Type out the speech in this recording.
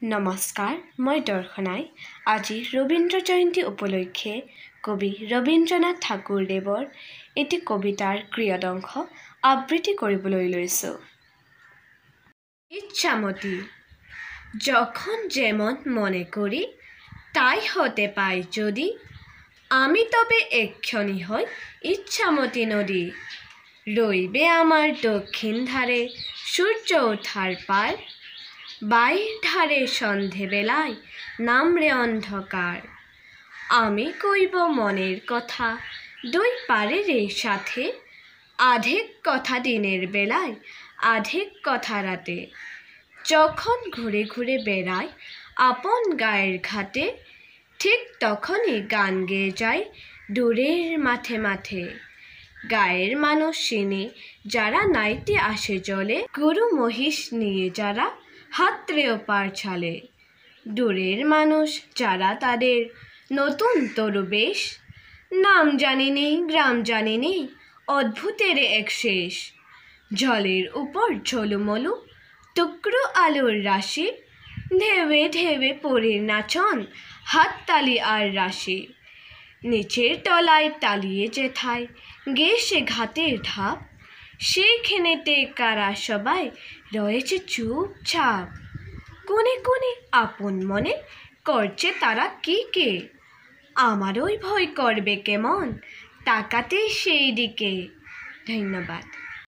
নমস্কাৰ, মই দৰ্শনাই। আজি ৰবীন্দ্ৰ জয়ন্তী উপলক্ষে কবি ৰবীন্দ্ৰনাথ ঠাকুৰদেৱৰ এটি কবিতাৰ ক্ৰিয়দংশ আবৃত্তি কৰিবলৈ লৈছোঁ। ইচ্ছামতী। যখন যেমন মনে করি তাই হতে পাই যদি, আমি তবে এক্ষণি হই ইচ্ছামতী নদী। রইবে আমার দক্ষিণ ধারে সূর্য ওঠার পার, বাইর ধারে সন্ধে বেলায় নামরে অন্ধকার। আমি কইব মনের কথা দুই পারের সাথে, আধেক কথা দিনের বেলায় আধেক কথা রাতে। যখন ঘুরে ঘুরে বেড়াই আপন গায়ের ঘাটে, ঠিক তখনই গান গেয়ে যায় দূরের মাঠে মাঠে। গায়ের মানুষ চিনি যারা নাইতে আসে জলে, গরু মহিষ নিয়ে যারা হাতড়েও পার ছালে। দূরের মানুষ যারা তাদের নতুন তরু বেশ, নাম জানিনি গ্রাম জানিনি অদ্ভুতের এক শেষ। জলের উপর ঝলুমলু টুকরো আলোর রাশি, ঢেউে ঢেউে পরীর নাচন হাততালি আর রাশি। নিচের তলায় তালিয়ে যেথায় গেছে ঘাটের ধাপ, সেইখানেতে কারা সবাই রয়েছে চুপচাপ। কোনে কোনে আপন মনে করছে তারা কি কে, আমারই ভয় করবে কেমন তাকাতে সেই দিকে। ধন্যবাদ।